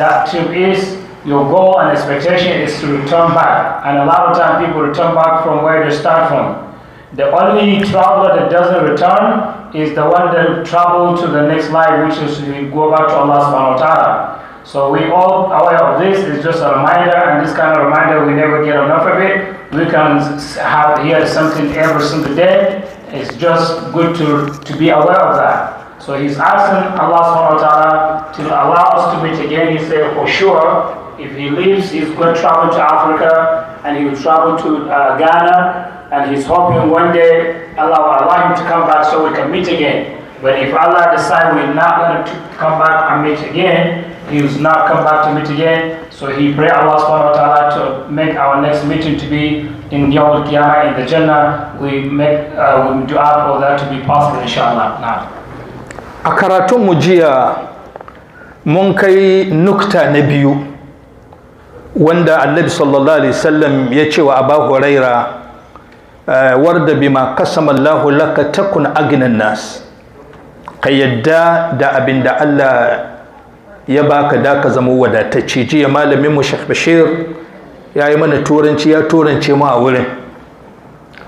that trip is, your goal and expectation is to return back. And a lot of times people return back from where they start from. The only traveler that doesn't return is the one that traveled to the next life, which is to go back to Allah subhanahu wa ta'ala. So we all aware of this. It's just a reminder, and this kind of reminder, we never get enough of it. We can hear something every single day. It's just good to be aware of that. So he's asking Allah subhanahu wa ta'ala to allow us to meet again. He said, for sure, if he leaves, he's going to travel to Africa, and he will travel to Ghana, and he's hoping one day Allah will allow him to come back so we can meet again. But if Allah decides we're not going to come back and meet again, he will not come back to meet again. So he pray Allah subhanahu wa ta'ala to make our next meeting to be in Yawm al-Qiyamah in the Jannah. We dua for that to be possible, inshallah. Now. A karatun mu jiya mun kai nukta na biyu wanda Annabi sallallahu alaihi wasallam ya ce wa Abu Huraira warda bima qasama Allahu laka takun agnan nas, ka yadda da abinda Allah ya baka da ka zama wadatacce. Jiya malamin mu Sheikh Bashir ya yi mana turanci, ya turance mu a wurin.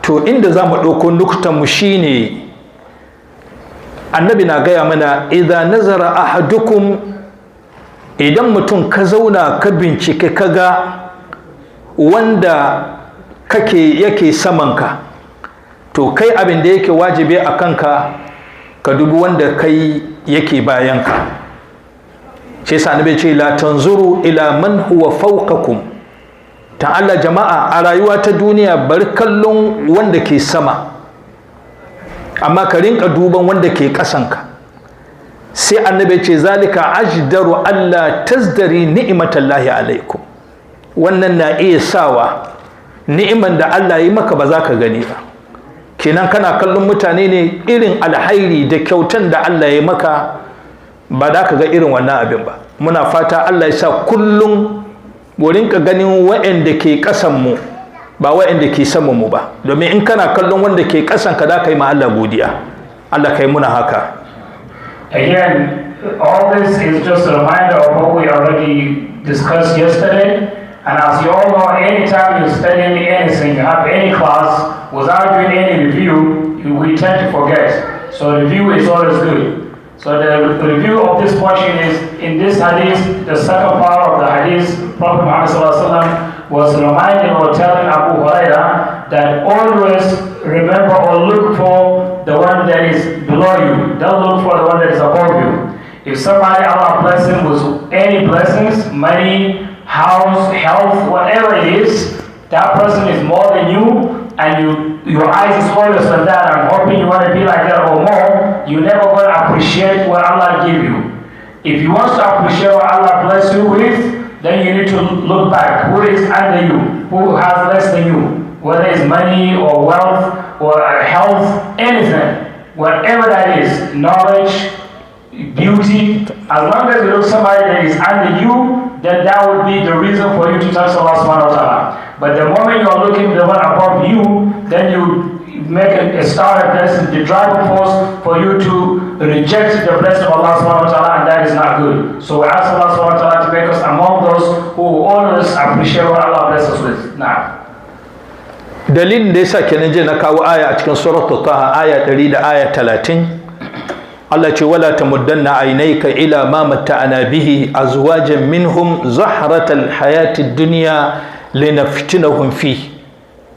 To inda za mu ɗauko nuktan mu shine Annabi na gaya mana idza nazara ahadukum, idan mutum ka zauna ka bincike kaga wanda yake samanka, to kai abin da yake wajibi a kanka ka dubi wanda kai yake bayanka. Shi yasa Annabi ce la tanzuru ila man huwa fawqakum. Ta Allah jama'a, a rayuwa ta duniya bar kallon wanda ke sama, amma ka rinka duban wanda ke kasanka. Sai Annabi ce zalika ajdaru alla tazdari ni'matallahi alaikum. Wannan na iya sawa ni'iman da Allah yi maka ba za ka gani ba. Kenan kana kallon mutane ne irin alhairi da kyautan da Allah ya maka, ba da ka ga irin wannan abin ba. Muna fata Allah ya sa kullum mu rinka ganin waɗanda ke ƙasan mu ba waɗanda ke saman mu ba, domin in kana kallon wanda ke ƙasan ka da kai ma Allah godiya. Allah kai muna haka. Again, all this is just a reminder of what we already discussed yesterday. And as you all know, anytime you're studying anything, you have any class, without doing any review, we tend to forget. So review is always good. So the review of this portion is, in this hadith, the second part of the hadith, Prophet Muhammad ﷺ was reminding or telling Abu Huraira that always remember or look for the one that is below you. Don't look for the one that is above you. If somebody, Allah bless him with any blessings, money, house, health, whatever it is, that person is more than you, and your eyes is always on that and hoping you want to be like that or more, you never going to appreciate what Allah give you. If you want to appreciate what Allah bless you with, then you need to look back. Who is under you? Who has less than you? Whether it's money or wealth or health, anything, whatever that is, knowledge, beauty, as long as you look somebody that is under you, then that would be the reason for you to touch Allah subhanahu wa ta'ala. But the moment you're looking at the one above you, then you make a start at this, the driving force for you to reject the blessing of Allah subhanahu wa ta'ala, and that is not good. So we ask Allah subhanahu wa ta'ala to make us among those who always appreciate what Allah blesses us with. Now, dalilin da yasa kenan je na kawo aya a cikin suratul Taha aya 100 da aya 30. Allah ce wala tamuddanna aynayka ila ma matta'ana bihi azwajan minhum zahratal hayatid dunya linaftinahum fi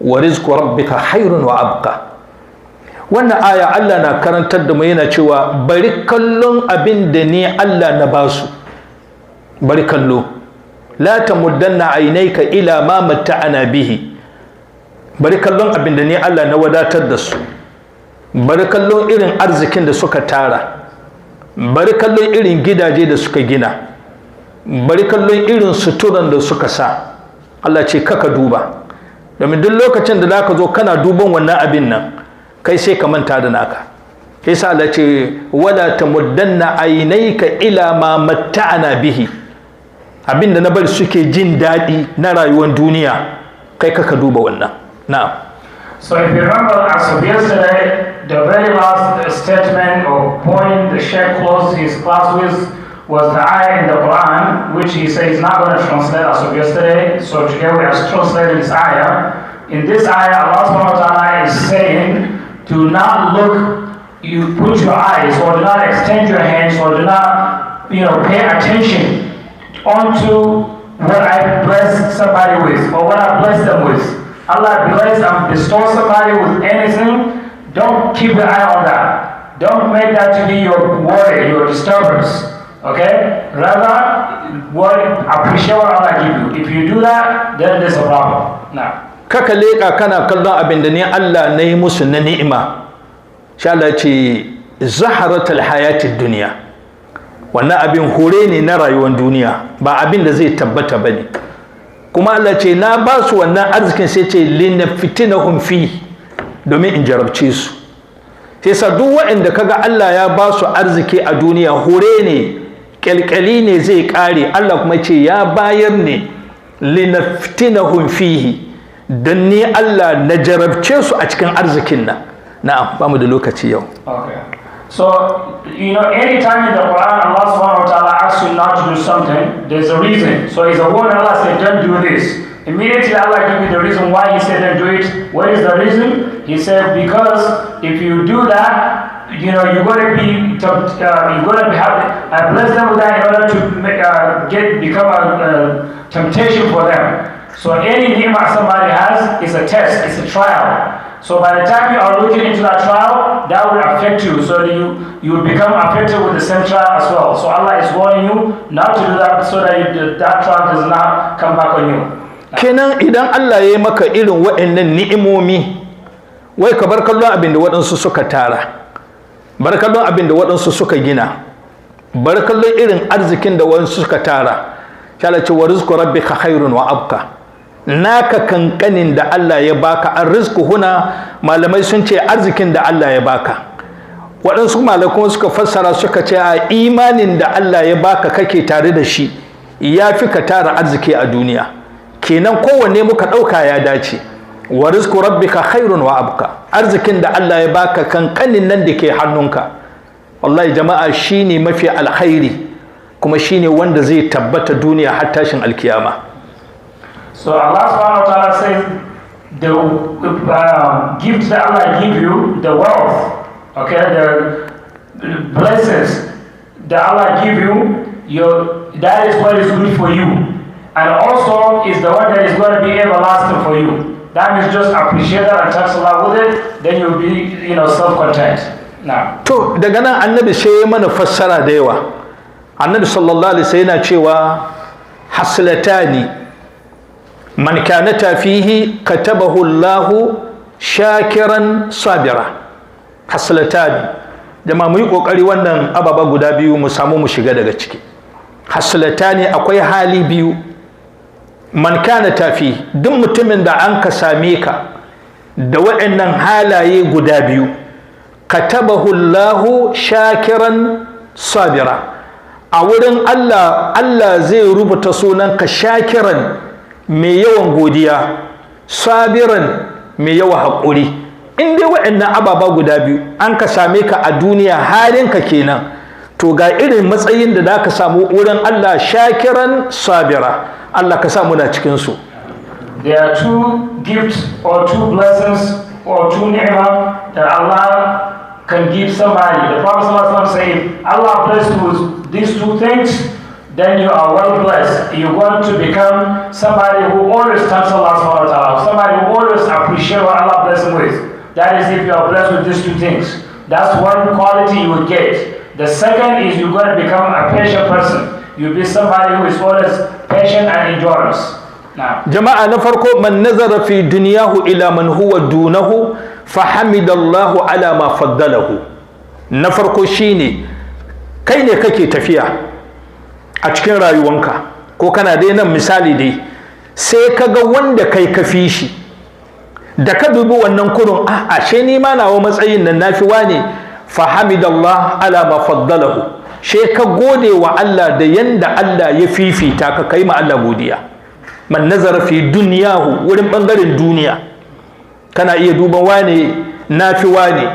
wa rizqu rabbika khairun wa abqa. Wannan aya Allah na karantar da mu yana cewa bari kallon abin da ni Allah na basu, bari kallo. La tamuddanna aynayka ila ma matta'ana bihi, bari kallon abin da ni Allah na wadatar da su, bari kallon irin arzikin da suka tara, bari kallon irin gidaje da suka gina, bari kallon irin suturan da suka sa. Allah ce kaka duba, domin duk lokacin da zaka zo kana duban wannan abin nan, kai sai ka manta da naka. Yasa Allah ce wala tamuddanna aynayka ila ma matta'ana bihi, abinda na bari suke jin daɗi na rayuwar duniya, kai kaka duba wannan. Na'am. So if you remember, as of yesterday, the very last statement or point the Sheikh closed his class with was the ayah in the Quran, which he says he's not going to translate as of yesterday. So today we have translated this ayah. In this ayah, Allah subhanahu wa ta'ala is saying, do not look, you put your eyes, or do not extend your hands, or do not, pay attention onto what I bless somebody with, or what I bless them with. Allah bless and bestow somebody with anything, don't keep your eye on that. Don't make that to be your worry, your disturbance. Okay? Rather, appreciate what Allah give you. If you do that, then there's a problem. Now. Kaka leƙa kana kallon abin da ni Allah na yi musu na ni'ima. Sha Allah ce zaharatul hayatid duniya. Wannan abin hore ne na rayuwar duniya, ba abin da zai tabbata bane. Kuma Allah ce na ba su wannan arzikin sai ce linaftinahum fi, domin in jarabce su. Sai sa duk waɗanda kaga Allah ya ba su arziki a duniya hore ne, kyalkyali ne zai kare. Allah kuma ce ya bayar ne linaftinahum fihi, don ni Allah na jarabce su a cikin arzikin nan. Na'am, ba mu da lokaci yau. Okay. So, anytime in the Quran Allah subhanahu wa ta'ala asks you not to do something, there's a reason. So it's a word Allah said, don't do this. Immediately Allah give you the reason why He said don't do it. What is the reason? He said, because if you do that, you're going to be, I bless them with that in order to become a temptation for them. So any ni'mah somebody has is a test, it's a trial. So by the time you are looking into that trial, that will affect you. So you will become affected with the same trial as well. So Allah is warning you not to do that so that that trial does not come back on you. Kenan idan Allah ya yi maka irin waɗannan ni'imomi, wai ka bar kallon abin da waɗansu suka tara, bar kallon abin da waɗansu suka gina, bar kallon irin arzikin da waɗansu suka tara. Sha Allah ce wa rizqu rabbika khairun wa abqa. Naka kankanin da Allah ya baka, an rizku huna malamai sun ce arzikin da Allah ya baka. Waɗansu malamai suka fassara suka ce a imanin da Allah ya baka kake tare da shi ya fi ka tara arziki a duniya. Kenan kowanne muka ɗauka ya dace. Wa rizku rabbika khairun wa abqa. Arzikin da Allah ya baka kankanin nan da ke hannunka, wallahi jama'a shine mafi alkhairi, kuma shine wanda zai tabbata duniya har tashin alkiyama. So Allah subhanahu wa ta'ala says the gift that Allah give you, the wealth, okay, the blessings that Allah give you, that is what is good for you. And also is the one that is going to be everlasting for you. That means just appreciate that and thanks Allah with it, then you'll be, self-content. Now. To daga nan annabi sai ya mana fassara da yawa. Annabi sallallahu alaihi wasallam yana cewa haslatani man kanata fihi katabahu Allahu shakiran sabira. Haslatani, jama'a mu yi kokari wannan ababa guda biyu mu samu mu shiga daga ciki. Haslatani, akwai hali biyu. Man kanata fi, duk mutumin da an ka same ka da waɗannan halaye guda biyu, katabahu Allahu shakiran sabira. A wurin Allah, Allah zai rubuta sunanka shakiran, mai yawan godiya, sabiran, mai yawan haƙuri. In dai waɗannan ababa guda biyu an ka same ka a duniya, halinka kenan, to ga irin matsayin da za ka samu wurin Allah, shakiran sabira. Allah ka samu na cikinsu. There are two gifts or two blessings or two ni'mah that Allah can give somebody. The Prophet ﷺ said, Allah bless you with these two things, then you are well blessed. You're going to become somebody who always thanks Allah subhanahu wa ta'ala, somebody who always appreciates what Allah bless him with. That is if you are blessed with these two things. That's one quality you will get. The second is you're going to become a patient person. You'll be somebody who is always patient and endurance. Now. Jama'a na farko, man nazara fi duniyahu ila man huwa dunahu fahamidallahu ala ma faddalahu. Na farko shine kai ne kake tafiya a cikin rayuwanka, ko kana dai nan misali dai, sai kaga wanda kai kafi shi, da ka dubi wannan kurun, ashe ni ma nawa matsayin nan nafi wane, fahamidallahu ala ma faddalahu. She ka gode wa Allah da yanda Allah ya fifita ka, kai ma Allah godiya. Man nazara fi duniyahu, wurin bangaren duniya kana iya duban wane nafi wane,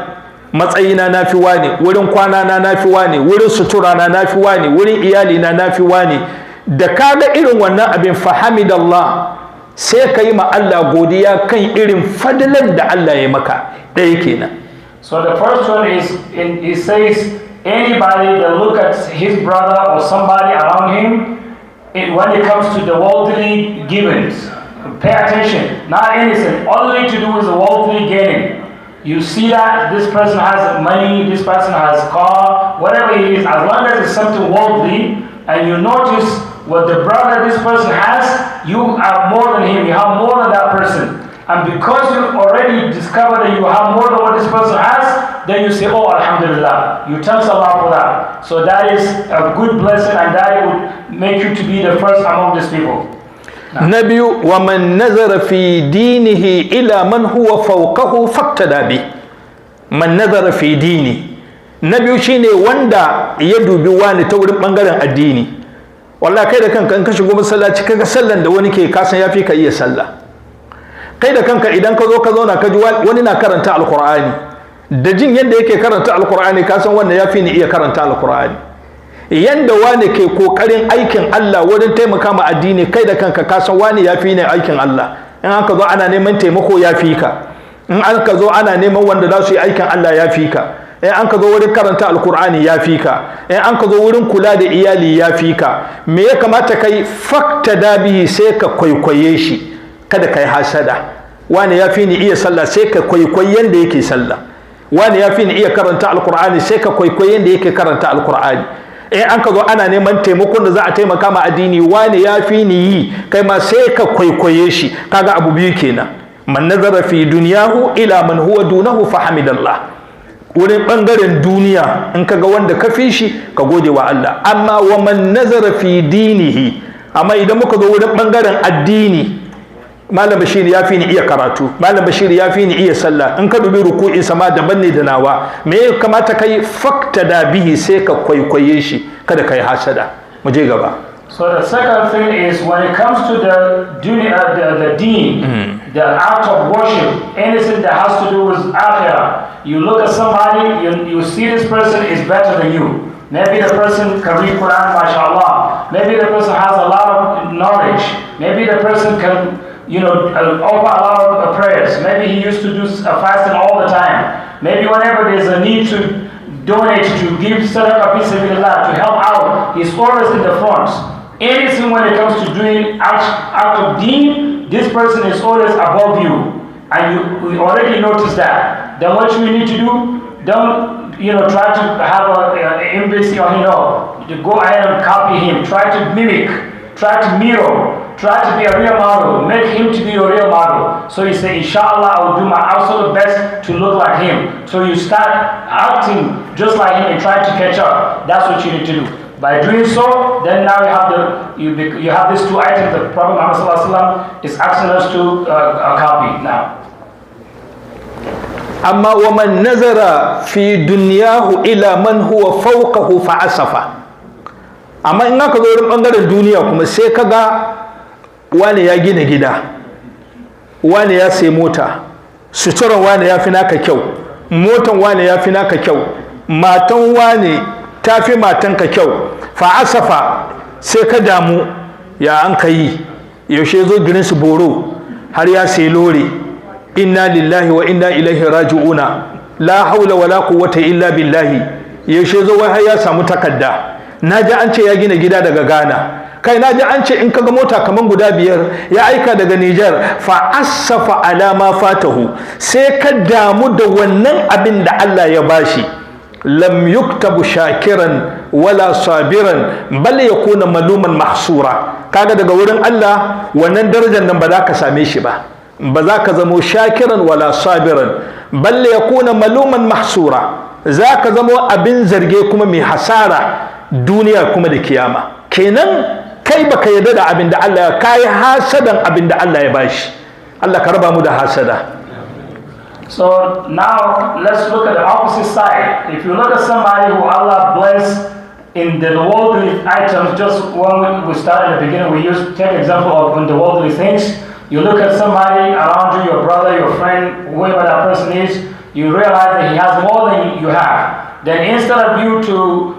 matsayina na fi wane, wurin kwana na fi wane, wurin sutura na fi wane, wurin iyali na fi wane. Da kaga irin wannan abin fahamidallah, sai ka yi ma Allah godiya kan irin fadlan da Allah ya maka. Ɗaya kenan. So the first one is, it says, anybody that look at his brother or somebody around him, when it comes to the worldly givens, pay attention. Not innocent. All you need to do is the worldly gaining. You see that this person has money, this person has car, whatever it is, as long as it's something worldly, and you notice what the brother this person has, you have more than him, you have more than that person. And because you already discovered that you have more than what this person has, then you say, oh, alhamdulillah. You thank Allah for that. So that is a good blessing, and that would make you to be the first among these people. Na biyu, wa man nazara fi dinihi ila man huwa fawqahu faqtada bi. Man nazara fi dini. Na biyu shine wanda ya dubi wani ta wurin bangaren addini. Wallahi kai da kanka in ka shigo masallaci kaga sallan da wani ke kasan yafi ka iya sallah. Kai da kanka idan ka zo ka zauna ka ji wani na karanta alqur'ani, da jin yadda yake karanta alqur'ani kasan wannan yafi ni iya karanta alqur'ani. Yanda wani ke kokarin aikin Allah wurin taimaka ma addini, kai da kanka kasan wani yafi ne aikin Allah. In aka zo ana neman taimako yafi ka, in aka zo ana neman wanda za su yi aikin Allah yafi ka, in an ka zo wurin karanta alkur'ani yafi ka, in an ka zo wurin kula da iyali yafi ka. Me ya kamata kai? Fakta dabihi, sai ka kwaikwaye shi, kada kai hasada. Wani yafi ni iya sallah, sai ka kwaikwayi yanda yake sallah. Wani yafi ni iya karanta alkur'ani, sai ka kwaikwayi yanda yake karanta alkur'ani. In an ka zo ana neman taimakon da za a taimaka ma addini, wani ya fi ni yi, kai ma sai ka kwaikwaye shi. Kaga abu biyu kenan. Man nazara fi duniyahu ila man huwa dunahu fa hamidallah. Wurin bangaren duniya in kaga wanda ka fi shi ka gode wa Allah. Amma wa man nazara fi dinihi, amma idan muka zo wurin bangaren addini, Malam Bashir ya fi ni iya karatu, Malam Bashir ya fi ni iya sallah, in ka dubi ruku'in sama daban ne da nawa. Me ya kamata kai? Fakta da bihi, sai ka kwaikwaye shi, kada kai hasada. Mu je gaba. So the second thing is, when it comes to the deen, the act of worship, anything that has to do with akhirah, you look at somebody, you see this person is better than you. Maybe the person can read Quran, mashallah. Maybe the person has a lot of knowledge. Maybe the person can, offer a lot of prayers. Maybe he used to do fasting all the time. Maybe whenever there's a need to donate, to give sadaqah fi sabilillah, to help out, he's always in the front. Anything when it comes to doing act of deen, this person is always above you. And we already noticed that. Then what you need to do, don't try to have an embassy on to go ahead and copy him. Try to mimic, try to mirror, try to be a real model, make him to be a real model. So you say, inshallah, I will do my absolute best to look like him. So you start acting just like him and try to catch up. That's what you need to do. By doing so, then now you have these two items that Prophet Muhammad is asking us to copy now. Amma wa man nazara fi dunyahu ila man huwa fawqahu fa asafa. Amma in aka zo wurin bangaren duniya kuma sai kaga wani ya gina gida, wani ya sai mota, suturan wani ya fi naka kyau, motan wani ya fi naka kyau, matan wani ta fi matanka kyau, fa asafa, sai ka damu, ya an ka yi, yaushe zo Greensboro har ya sai lore. Inna lillahi wa inna ilaihi raji'una, la haula wala quwwata illa billahi. Yaushe zo wai har ya samu takarda. Naji an ce ya gina gida daga Ghana, kai naji an ce in kaga mota kaman guda 5 ya aika daga Niger. Fa asafa ala ma fatahu, sai ka damu da wannan abin da Allah ya bashi. Lam yuktabu shakiran wala sabiran, bal yakuna maluman mahsura. Kaga daga wurin Allah wannan darajar nan ba za ka same shi ba. Ba za ka zamo shakiran wala sabiran, bal yakuna maluman mahsura. Za ka zamo abin zarge kuma mai hasara duniya kuma da kiyama. Kenan kai baka yarda da abin da Allah ya kai, hasadan abin da Allah ya bashi. Allah ka raba mu da hasada. So now let's look at the opposite side. If you look at somebody who Allah blessed in the worldly items, just when we started at the beginning, we take example of in the worldly things. You look at somebody around you, your brother, your friend, whoever that person is, you realize that he has more than you have. Then instead of you to,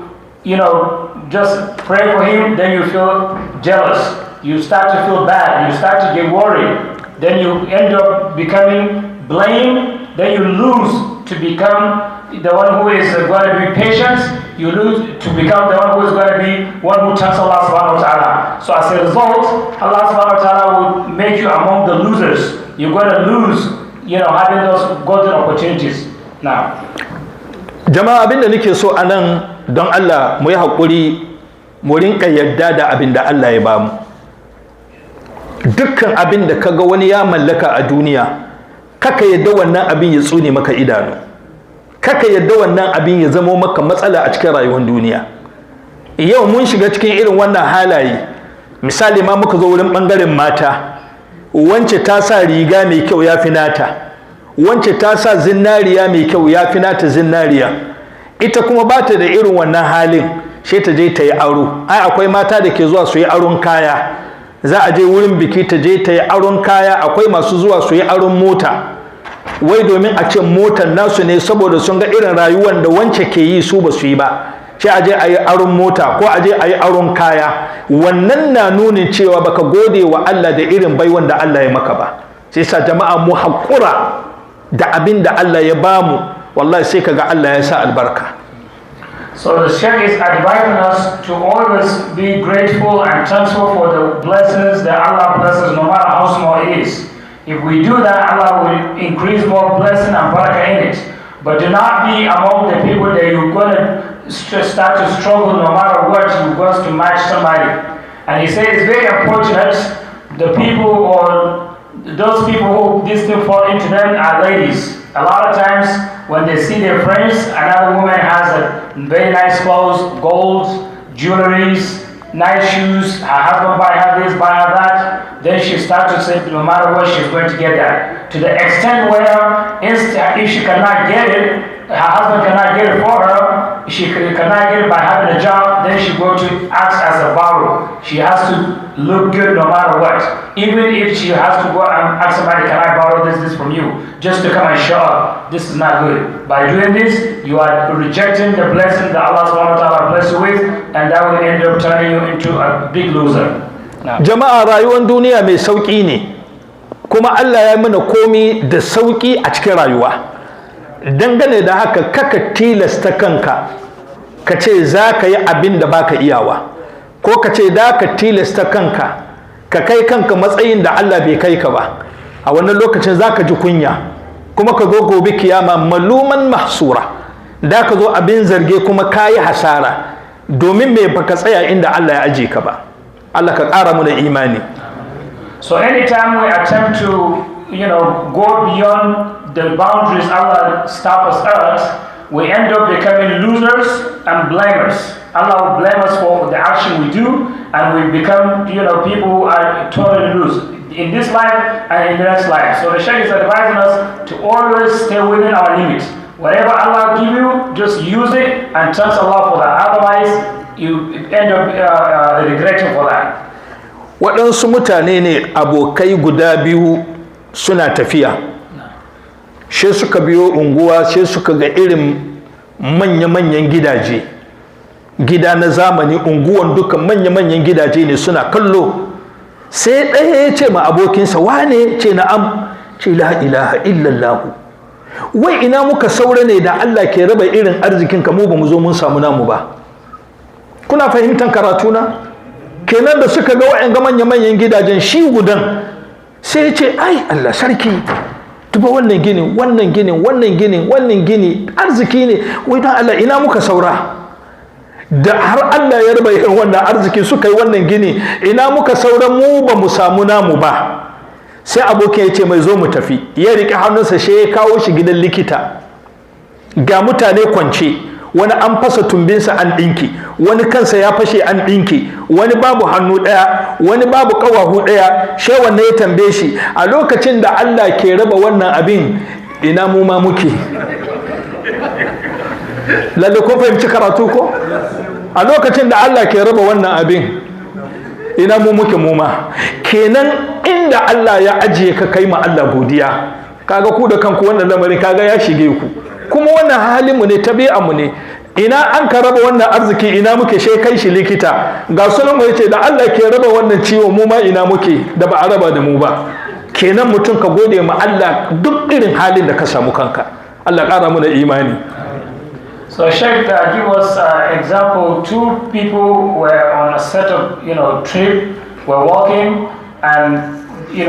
just pray for him, then you feel jealous. You start to feel bad. You start to get worried. Then you end up becoming blame. Then you lose to become the one who is going to be patient. You lose to become the one who is going to be one who turns Allah subhanahu wa ta'ala. So as a result, Allah subhanahu wa ta'ala will make you among the losers. You're going to lose, having those golden opportunities. Now, jama'a abinda nake so anan don Allah mu yi haƙuri mu rinka yadda da abinda Allah ya bamu. Dukkan abinda kaga wani ya mallaka a duniya, kaka yadda wannan abin ya tsune maka idanu. Kaka yadda wannan abin ya zamo maka matsala a cikin rayuwar duniya. Yau mun shiga cikin irin wannan halaye. Misali ma muka zo wurin bangaren mata. Wance ta sa riga mai kyau ya fi nata. Wance ta sa zinariya mai kyau ya fi nata zinariya. Ita kuma ba ta da irin wannan halin, sai ta je ta yi aro. Ai akwai mata da ke zuwa su yi aron kaya. Za a je wurin biki ta je ta yi aron kaya. Akwai masu zuwa su yi aron mota. Wai domin a ce motar nasu ne saboda sun ga irin rayuwar da wance ke yi su ba su yi ba. Sai a je a yi aron mota ko a je a yi aron kaya. Wannan na nunin cewa baka gode wa Allah da irin baiwan da Allah ya maka ba. Sai sa jama'a mu haƙura da abin da Allah ya bamu, wallahi sai kaga Allah ya sa albarka. So the Sheikh is advising us to always be grateful and thankful for the blessings that Allah blesses, no matter how small it is. If we do that, Allah will increase more blessing and barakah in it. But do not be among the people that you're going to start to struggle no matter what you're going to match somebody. And he says it's very unfortunate the people or those people who this thing fall into them are ladies. A lot of times when they see their friends, another woman has a very nice clothes, gold, jewelries, nice shoes, her husband buy her this, buy her that, then she starts to say no matter what she's going to get that. To the extent where if she cannot get it, her husband cannot get it for her, she cannot get it by having a job, then she goes to act as a borrower. She has to look good no matter what. Even if she has to go and ask somebody, can I borrow this from you? Just to come and show up. This is not good. By doing this, you are rejecting the blessing that Allah subhanahu wa ta'ala bless you with, and that will end up turning you into a big loser. Jama'a rayuwar duniya mai sauki ne, kuma Allah ya mana komi da sauki a cikin rayuwa. Dangane da haka kaka tilasta kanka ka ce za ka yi abin da baka iyawa, ko ka ce da ka tilasta kanka ka kai kanka matsayin da Allah bai kai ka ba. A wannan lokacin za ka ji kunya, kuma ka zo gobe kiyama maluman mahsura, da ka zo abin zarge kuma ka yi hasara, domin me baka tsaya inda Allah ya aje ka ba. Allah ka ƙara mu da imani. So anytime we attempt to go beyond the boundaries Allah stops us at, we end up becoming losers and blamers. Allah will blame us for the action we do, and we become people who are totally loose in this life and in the next life. So the Sheikh is advising us to always stay within our limits. Whatever Allah give you, just use it and trust Allah for that. Otherwise, you end up regretting for that. Waɗansu mutane ne abokai guda biyu suna tafiya. She suka biyo unguwa, she suka ga irin manya-manyan gidaje. Gida na zamani, unguwan duka manya-manyan gidaje ne suna kallo. Sai ɗaya ya ce ma abokinsa, wane? Ce na'am. Ce la ilaha illallahu. Wai ina muka saura ne da Allah ke raba irin arzikin ka mu ba mu zo mun samu namu ba. Kuna fahimtar karatuna? Kenan da suka ga wa'yan ga manya-manyan gidajen shi gudan sai ya ce ai Allah sarki, tuba wannan ginin, wannan ginin, wannan ginin, wannan gini arziki ne, wai don Allah ina muka saura da har Allah ya raba irin wannan arziki suka yi wannan gini, ina muka saura mu ba mu samu namu ba. Sai abokin ya ce mai zo mu tafi, ya riƙe hannunsa shi ya kawo shi gidan likita. Ga mutane kwance, wani an fasa tumbinsa an ɗinki, wani kansa ya fashe an ɗinki, wani babu hannu ɗaya, wani babu ƙawahu ɗaya. Shi wannan ya tambaye shi, a lokacin da Allah ke raba wannan abin ina mu ma muke? Lalle ko fahimci karatu ko? A lokacin da Allah ke raba wannan abin ina mu muke mu ma? Kenan inda Allah ya ajiye ka kai ma Allah godiya, kaga ku da kanku wannan lamarin kaga ya shige ku, kuma wannan halin mu ne, tabi'an mu ne. Ina an ka raba wannan arziki, ina muke kai shi likita, ga sunan mu yace da Allah ke raba wannan ciwo, mu ma ina muke da ba a raba da mu ba. Kenan mutum ka gode ma Allah duk irin halin da ka samu kanka. Allah ƙara mu da imani. So Sheikh, give us example. Two people were on a set of trip, were walking, and they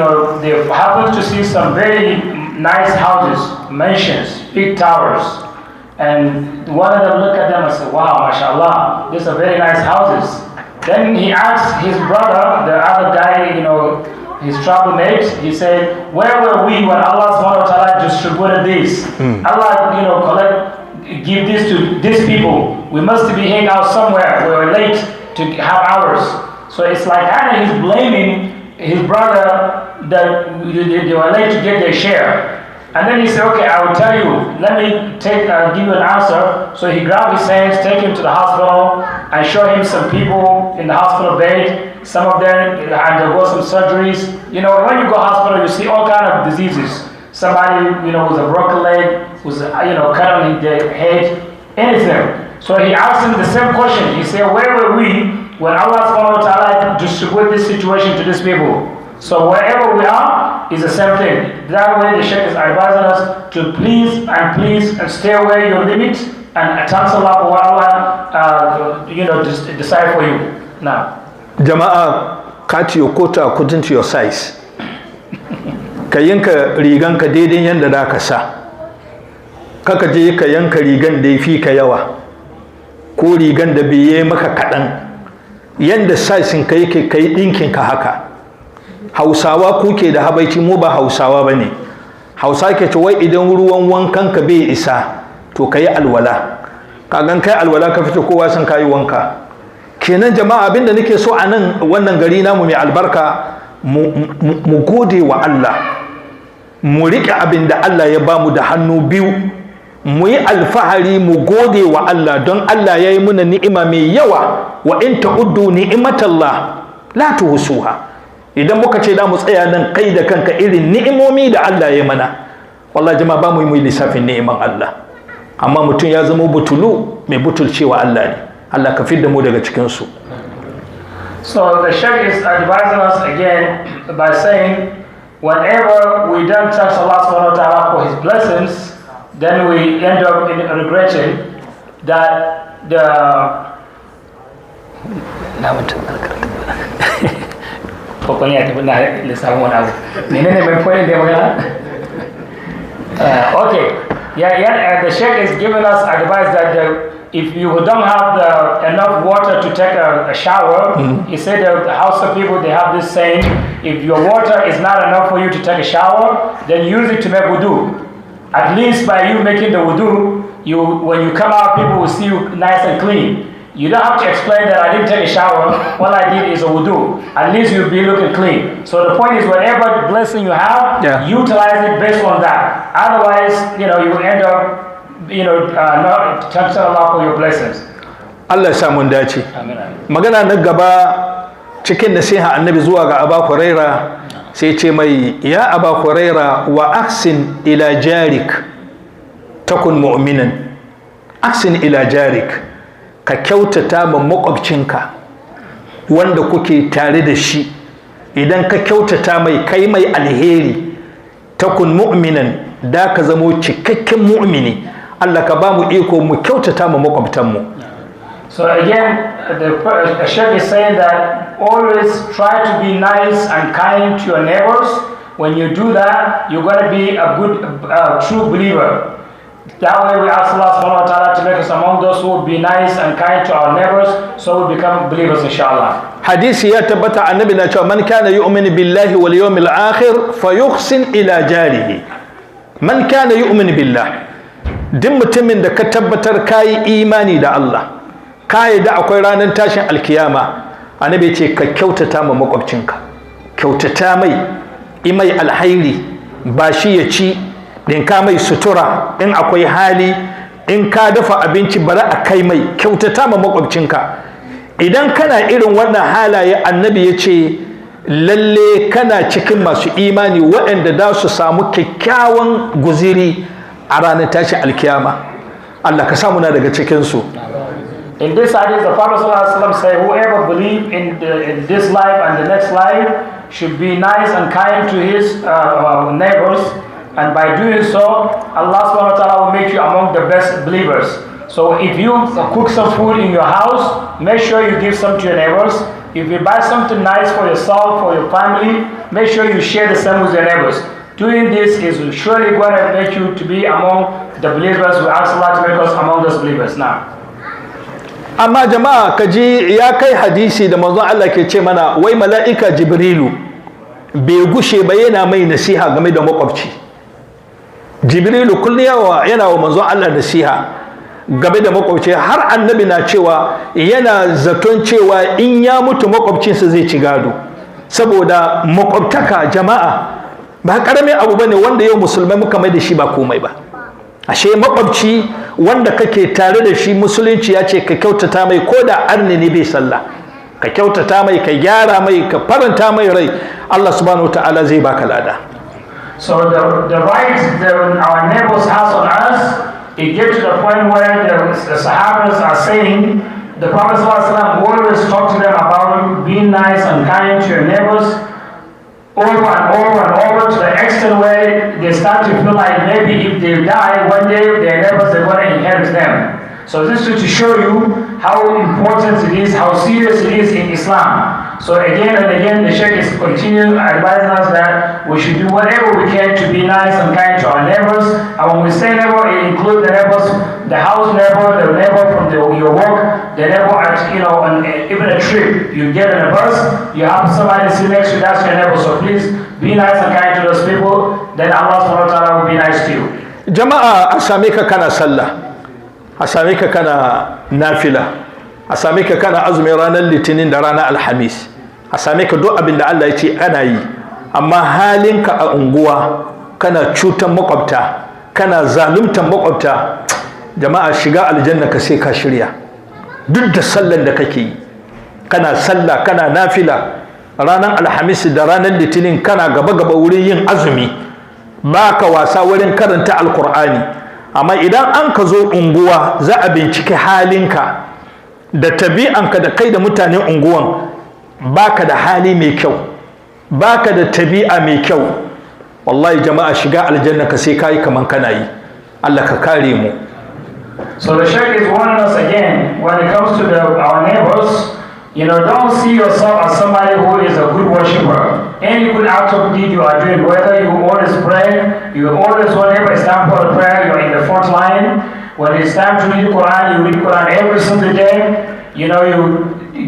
happened to see some very nice houses, mansions, big towers. And one of them looked at them and said, wow, mashallah, these are very nice houses. Then he asked his brother, the other guy, his travel mate, he said, where were we when Allah subhanahu wa ta'ala distributed this? Allah, give this to these people. We must be hanging out somewhere. We were late to have ours. So it's like he's blaming his brother that they were late to get their share. And then he said, okay, I will tell you. Let me give you an answer. So he grabbed his hands, take him to the hospital, and show him some people in the hospital bed. Some of them undergo some surgeries. When you go to hospital, you see all kind of diseases. Somebody, with a broken leg, who's, cut on their head, anything. So he asked him the same question. He said, where were we when Allah subhanahu wa ta'ala distributed this situation to these people? So wherever we are is the same thing. That way the Sheikh is advising us to please and stay away your limit and thanks Allah for what Allah decide for you. Now, Jama'a, cut your quota according to your size. Ka yanka riganka daidai yanda da ka sa. Kaka je ka yanka rigan da ya fi ka yawa, ko rigan da bai yi maka kaɗan. Yanda size ka yake kai ɗinkin ka haka. Hausawa kuke da habaici, mu ba Hausawa bane. Hausa ke ce wai idan ruwan wankan ka bai isa to kai alwala. Kagan kai alwala ka fito kowa san kai wanka. Kenan jama'a abinda nake so a nan wannan gari namu mai albarka mu gode wa Allah. Mu riƙe abin da Allah ya bamu da hannu biyu. Mu yi alfahari mu gode wa Allah don Allah ya yi muna ni'ima mai yawa. Wa in ta'uddu ni'matallah la tuhsuha. Idan muka ce da mu tsaya nan kai da kanka irin ni'imomi da Allah ya mana, wallahi jama'a ba mu yi lissafin ni'iman Allah. Amma mutum ya zama butulu, mai butulcewa Allah ne. Allah ka fidda mu daga cikin su. So the Sheikh is advising us again by saying, whenever we don't thank Allah subhanahu wa ta'ala for his blessings, then we end up in regretting that the Sheikh is giving us advice that if you don't have enough water to take a shower, he said that the house of people, they have this saying, if your water is not enough for you to take a shower, then use it to make wudu. At least by you making the wudu, when you come out, people will see you nice and clean. You don't have to explain that I didn't take a shower. All I did is a wudu. At least you'll be looking clean. So the point is, whatever blessing you have, utilize it based on that. Otherwise, you end up, not thanking Allah for your blessings. Allah ya samu dace. Magana na gaba cikin nasiha annabi zuwa ga Abu Huraira sai ce mai, ya Abu Huraira wa ahsin ila jarik takun mu'minan. Ahsin ila jarik. Ka kyautata ma makwabcinka wanda kuke tare da shi. Idan ka kyautata mai, kai mai alheri, takun mu'minan, da ka zamo cikakken mu'mini. Allah ka ba mu iko mu kyautata ma makwabtanmu. So again, the Sheikh is saying that always try to be nice and kind to your neighbors. When you do that, you're going to be a good, true believer. That way we ask Allah subhanahu wa ta'ala to make us among those who will be nice and kind to our neighbors, so we become believers inshallah. Hadisi ya tabbata annabi na cewa man kana yu'minu billahi wal yawmil akhir fayuhsin ila jarihi. Man kana yu'minu billah. Duk mutumin da ka tabbatar kayi imani da Allah, ka da akwai ranar tashin alkiyama, annabi ce ka kyautata ma makwabcinka, kyautata mai, imai alhairi, ba shi ya ci, dinka mai sutura, in akwai hali, in ka dafa abinci bari a kai mai, kyautata ma makwabcinka. Idan kana irin wannan halaye, annabi ya ce lalle kana cikin masu imani waɗanda da su samu kyakkyawan guziri a ranar tashin alkiyama. Allah ka samu na daga cikinsu. In this hadith, the Prophet ﷺ said, whoever believes in this life and the next life should be nice and kind to his neighbors, and by doing so, Allah subhanahu wa ta'ala will make you among the best believers. So if you cook some food in your house, make sure you give some to your neighbors. If you buy something nice for yourself, for your family, make sure you share the same with your neighbors. Doing this is surely going to make you to be among the believers. We ask Allah to make us among those believers now. Amma jama'a kaji ya kai hadisi da manzon Allah ke ce mana wai mala'ika Jibrilu bai gushe ba yana mai nasiha game da makwabci. Jibrilu kullum yana wa manzon Allah nasiha game da makwabci, har annabi na cewa yana zaton cewa in ya mutu makwabcinsa zai ci gado, saboda makwabtaka jama'a ba karamin abu bane wanda yau musulmai muka mai da shi ba komai ba. Ashe makwabci wanda kake tare da shi musulunci ya ce ka kyautata mai, ko da arni ne bai sallah, ka kyautata mai, ka gyara mai, ka faranta mai rai, Allah subhanahu wataala zai baka lada. So the rights that our neighbors has on us, it gets to the point where the Sahabas are saying, the Prophet ﷺ always talked to them about being nice and kind to your neighbors, over and over and over, to the extent where they start to feel like maybe if they die one day, their neighbors are going to inherit them. So this is to show you how important it is, how serious it is in Islam. So again and again, the Sheikh is continuing advising us that we should do whatever we can to be nice and kind to our neighbors. And when we say neighbor, it includes the neighbors, the house neighbor, the neighbor from your work, the neighbor at, on even a trip. You get in a bus, you have somebody sit next to you, that's your neighbor. So please be nice and kind to those people. Then Allah subhanahu wa ta'ala will be nice to you. Jama'a, a same ka kana sallah, a same ka kana nafila, a same ka kana azumin ranar litinin da ranar alhamis, a same ka duk abin da Allah ya ce ana yi, amma halinka a unguwa kana cutan makwabta, kana zaluntan makwabta, jama'a shiga aljanna ka sai ka shirya. Duk da sallan da kake yi, kana sallah, kana nafila, ranar alhamis da ranar litinin kana gaba-gaba wurin yin azumi, ba ka wasa wurin karanta alkur'ani. Amma idan an ka zo unguwa za a bincike halinka da tabi'anka da kai da mutanen unguwan, baka da hali mai kyau, baka da tabi'a mai kyau, wallahi jama'a shiga aljanna ka sai kai kaman kana yi. Allah ka kare mu. So the Sheikh is warning us again when it comes to our neighbors. Don't see yourself as somebody who is a good worshiper. Any good act of deed you are doing, whether you always pray, you always, whenever it's time for the prayer, you're in the front line. When it's time to read Quran, you read Quran every single day. You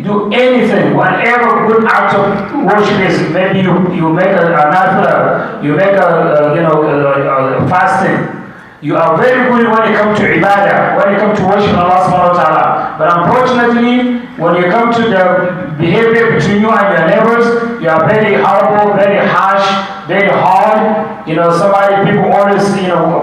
do anything, whatever good act of worship is. Maybe you make a nafila, you make a fasting. You are very good when it comes to ibadah, when it comes to worship Allah subhanahu wa ta'ala. But unfortunately, when you come to the behavior between you and your neighbors, you are very horrible, very harsh, very hard. People always,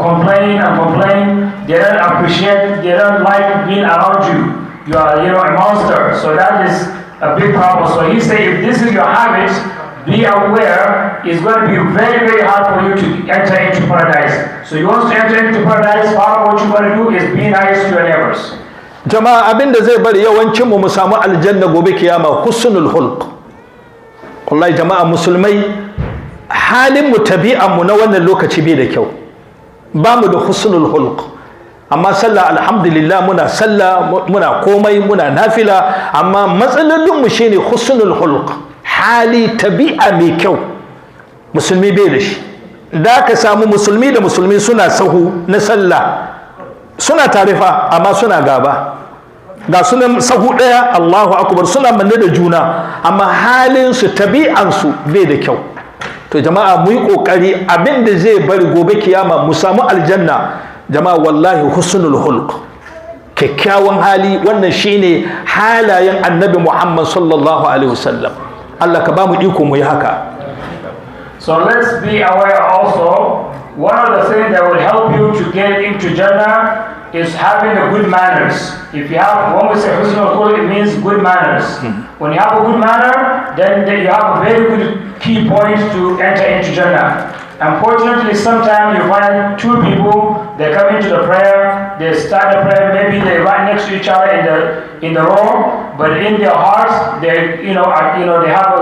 complain and complain. They don't appreciate, they don't like being around you. You are, a monster. So that is a big problem. So he said, if this is your habit, be aware, it's going to be very, very hard for you to enter into paradise. So you want to enter into paradise, part of what you want to do is be nice to your neighbors. Jama'a, abin da zai bari yawancin mu samu aljanna gobe kiyama husnul hulq. Wallahi jama'a musulmai, halin mu tabi'an mu na wannan lokaci bai da kyau. Ba mu da husnul hulq. Amma sallah alhamdulillah muna sallah, muna komai, muna nafila, amma matsalolin mu shine husnul hulq. Hali tabi'a mai kyau musulmi bai da shi. Da ka samu musulmi da musulmi suna sahu na sallah, suna tarifa amma suna gaba, ga sunan sahu daya, Allahu akbar, suna manne da juna, amma halin su tabi'an su bai da kyau. To jama'a mu yi kokari abin da zai bari gobe kiyama mu samu aljanna, jama'a wallahi husnul hulq, kyakkyawan hali. Wannan shine halayen annabi Muhammad sallallahu alaihi wasallam. Allah ka ba mu iko mu yi haka. So let's be aware also, one of the things that will help you to get into Jannah is having the good manners. If you have, when we say husnul khuluq, it means good manners. When you have a good manner, then you have a very good key point to enter into Jannah. Unfortunately, sometimes you find two people, they come into the prayer, they start the prayer, maybe they're right next to each other in the row, but in their hearts, they they have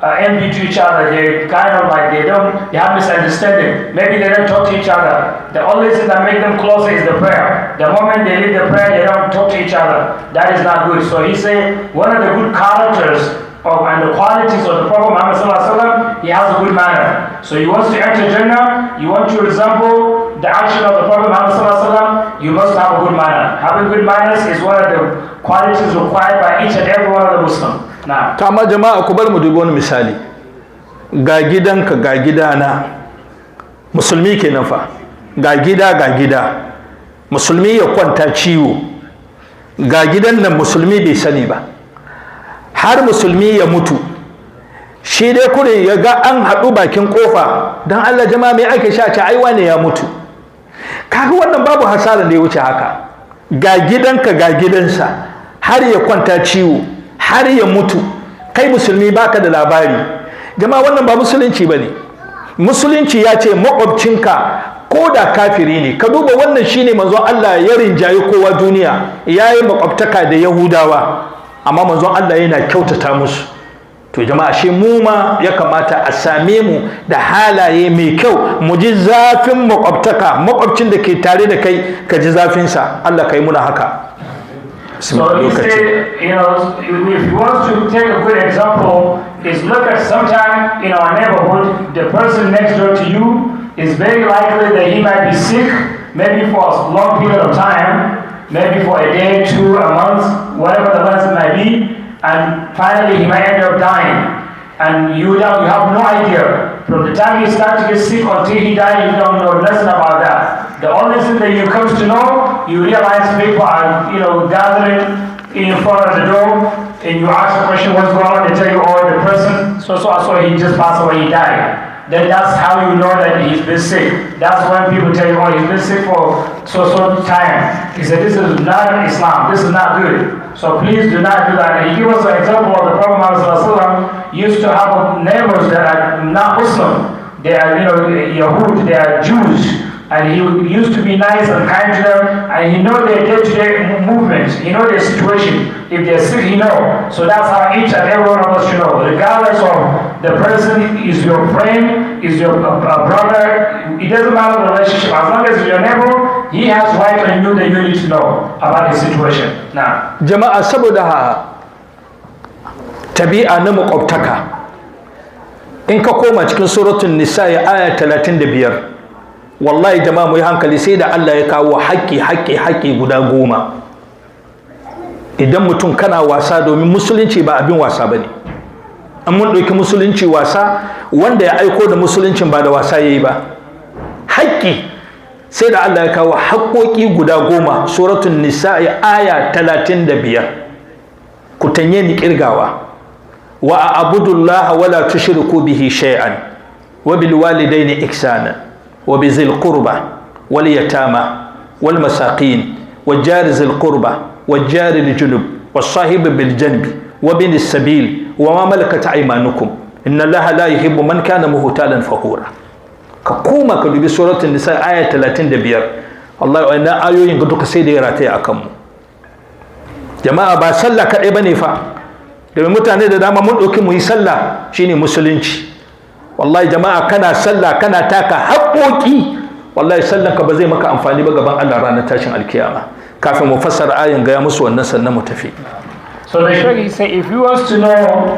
a envy to each other. They kind of like they have misunderstanding. Maybe they don't talk to each other. The only thing that makes them closer is the prayer. The moment they leave the prayer, they don't talk to each other. That is not good. So he said one of the good characters and the qualities of the Prophet Muhammad sallallahu alaihi wasallam, he has a good manner. So you want to enter Jannah, you want to resemble the action of the Prophet Muhammad sallallahu alaihi wasallam, you must have a good manner. Having good manners is one of the qualities required by each and every one of the Muslims. Now, ta ma jama'a ku bar mu dubi wani misali. Ga gidanka ga gidana, musulmi kenan fa. Ga gida musulmi ya kwanta ciwo. Ga gidan nan musulmi bai sani ba. Har musulmi ya mutu, shi dai kure ya ga an haɗu bakin ƙofa don Allah jama'a mai ake sha ce aiwa ne ya mutu. Kaga wannan babu hasaran da ya wuce haka. Ga gidanka ga gidansa, har ya kwanta ciwo, har ya mutu, kai musulmi baka da labari. Jama'a wannan ba musulunci ba ne. Musulunci ya ce maƙwabcinka ko da kafiri ne. Ka duba wannan shine manzon Allah ya rinjayi kowa duniya, ya yi maƙwabtaka da Yahudawa. Amma manzon Allah yana kyautata musu. To jama'a shi mu ma ya kamata a same mu da halaye mai kyau, mu ji zafin makwabcin da ke tare da kai ka ji zafinsa. Allah kai muna haka. So he said, if you want to take a good example, is look at sometime in our neighborhood, the person next door to you is very likely that he might be sick, maybe for a long period of time, maybe for a day, 2, a month, whatever the month might be, and finally he might end up dying. And you have no idea. From the time you start to get sick until he dies, you don't know nothing about that. The only thing that you come to know, you realize people are, gathering in front of the door, and you ask the question, what's going on? They tell you, oh, the person, so he just passed away, he died. Then that's how you know that he's been sick. That's when people tell you, oh, he's been sick for so time. He said, this is not Islam. This is not good. So please do not do that. And he gave us an example of the Prophet Muhammad used to have neighbors that are not Muslim. They are, Yahud, they are Jews. And he used to be nice and kind to them, and he knows their day-to-day movements, he knows their situation. If they're sick, he knows. So that's how each and every one of us should know. Regardless of the person is your friend, is your brother, it doesn't matter the relationship. As long as it's your neighbor, he has right on you that you need to know about his situation. Now, jama'a saboda tabi'a na makwabtaka, in ka koma cikin suratul nisa aya 35, wallahi jama'a mu yi hankali sai da Allah ya kawo haƙƙi guda 10. Idan mutum kana wasa, domin musulunci ba abin wasa bane. An mun ɗauki musulunci wasa, wanda ya aiko da musuluncin ba da wasa yayi ba. Haƙƙi sai da Allah ya kawo haƙƙoƙi guda 10, suratul nisa aya 35. Ku tanye ni kirgawa. Wa a'budullaha wala tushriku bihi shay'an wa bil walidayni ihsana وبذي القربى واليتامى والمساكين والجار ذي القربى والجار الجنب والصاحب بالجنب وابن السبيل وما ملكت أيمانكم إن الله لا يحب من كان مختالا فخورا. كقوما كدوبي سورة النساء آية 35. الله أنا آيوين قدوك سيدي راتي أكم. جماعة بسلا كأبني فا. domin mutane da dama mun ɗauki mu yi sallah shine musulunci. Wallahi jama'a kana sallah kana taka haƙoƙi, wallahi sallanka ba zai maka amfani ba gaban Allah ranar tashin alkiyama. Kafin mu fassara ayin gaya musu wannan sannan mu tafi. So the Sheikh say, if you want to know,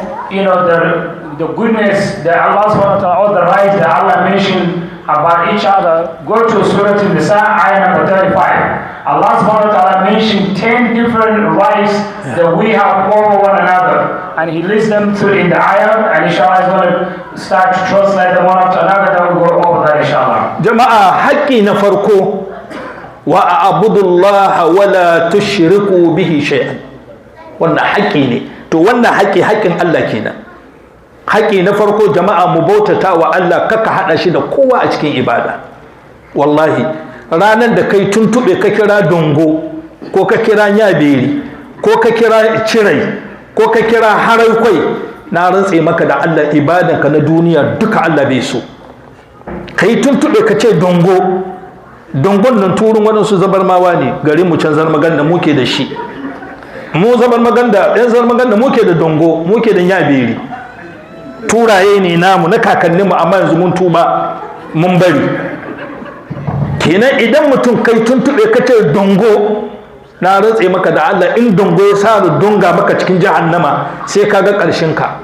the goodness that Allah subhanahu wa ta'ala, all the rights that Allah mentioned about each other, go to Surah An-Nisa, ayah number 35. Allah subhanahu wa ta'ala mentioned 10 different rights that we have over one another. And He lists them through in the ayah, and inshallah is going to start to translate them one after another, then we'll go over that inshallah. Jama'a haƙƙi na farko, wa a'budullaha wa la tushriku bihi shay'an. Wannan haƙƙi ne. To wannan haƙƙin Allah kenan. Haƙƙi na farko jama'a mu bautata wa Allah, kaka haɗa shi da kowa a cikin ibada. Wallahi ranar da kai tuntube ka kira dongo ko ka kira nyaberi ko ka kira cirai ko ka kira haraikwai, na rantse maka da Allah ibadanka na duniya duka Allah bai so. Kai tuntube ka ce dongo, dongon nan turun waɗansu zabarmawa ne, garin mu can zarmagan da muke da shi. Mu zabarmagan da ɗan zarmagan da muke da dongo, muke da nyaberi, turaye ne namu na kakanninmu, amma yanzu mun tuba mun bari. Kenan idan mutum kai tuntube ka ce dongo, na rantse maka da Allah in dongo ya sa da donga maka cikin jahannama sai ka ga ƙarshen ka.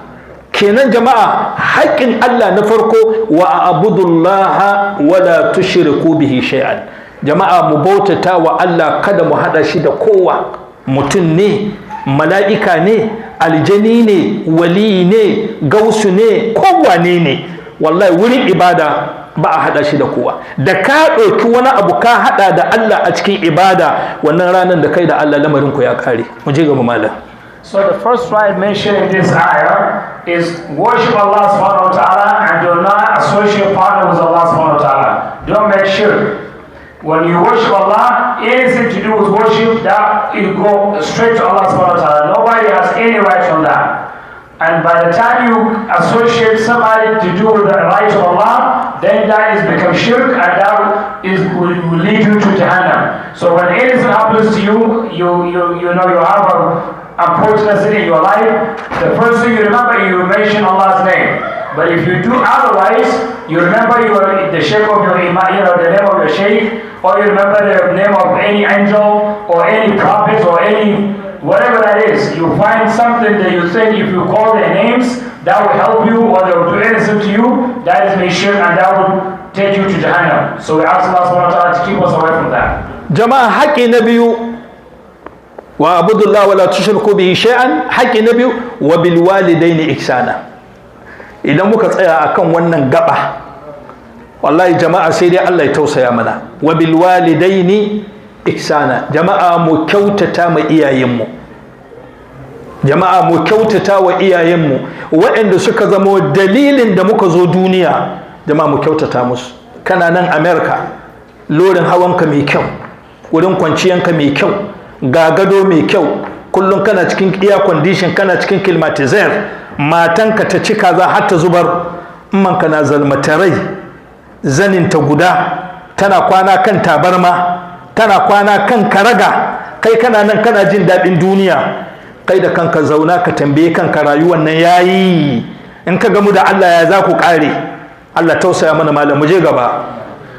Kenan jama'a, haƙƙin Allah na farko, wa a'budullaha wa la tushriku bihi shay'an. Jama'a, mu bautata wa Allah, kada mu hada shi da kowa. Mutum ne, mala'ika ne, aljani ne, wali ne, gausu ne, kowane ne, wallahi wurin ibada ba a hada shi da kowa. Da ka ɗauki wani abu ka hada da Allah a cikin ibada, wannan ranar da kai da Allah lamarin ku ya kare. Mu je gaba malam. So the first right mentioned in this ayah is worship Allah subhanahu wa ta'ala and do not associate partner with Allah subhanahu wa ta'ala. Don't make shirk. When you worship Allah, anything to do with worship, that you go straight to Allah subhanahu wa ta'ala. Nobody has any right on that. And by the time you associate somebody to do with the right of Allah, then that is become shirk, and that will lead you to Jahannam. So when anything happens to you, you know you have a unfortunately in your life, the first thing you remember, you mention Allah's name. But if you do otherwise, you remember the Sheikh of your Imam, the name of your Sheikh, or you remember the name of any angel, or any prophet, or any whatever that is. You find something that you think if you call their names, that will help you, or they will do anything to you, that is shirk, and that will take you to Jahannam. So we ask Allah subhanahu wa ta'ala to keep us away from that. Jama'a, haƙƙi na biyu, wa abudullah wala tushriku bihi shay'an, haƙƙi na biyu, wa bil walidaini ihsana. Idan muka tsaya akan wannan gaba, wallahi jama'a sai dai Allah ya tausaya mana. Wa bil walidaini ihsana. Jama'a, mu kyautata ma iyayenmu. Jama'a, mu kyautata wa iyayenmu waɗanda suka zama dalilin da muka zo duniya. Jama'a, mu kyautata musu. Kana nan America, lorin hawanka mai kyau, wurin kwanciyanka mai kyau, ga gado mai kyau, kullum kana cikin air condition, kana cikin climatizer, matanka ta ci kaza har ta zubar, manka na zalmatarai, zaninta guda, tana kwana kan tabarma, tana kwana kan karaga, kai kana nan kana jin daɗin duniya. Kai da kanka zauna ka tambaye kanka rayuwar nan yayi, in ka gamu da Allah ya za ku ƙare. Allah tausaya mana malam, mu je gaba.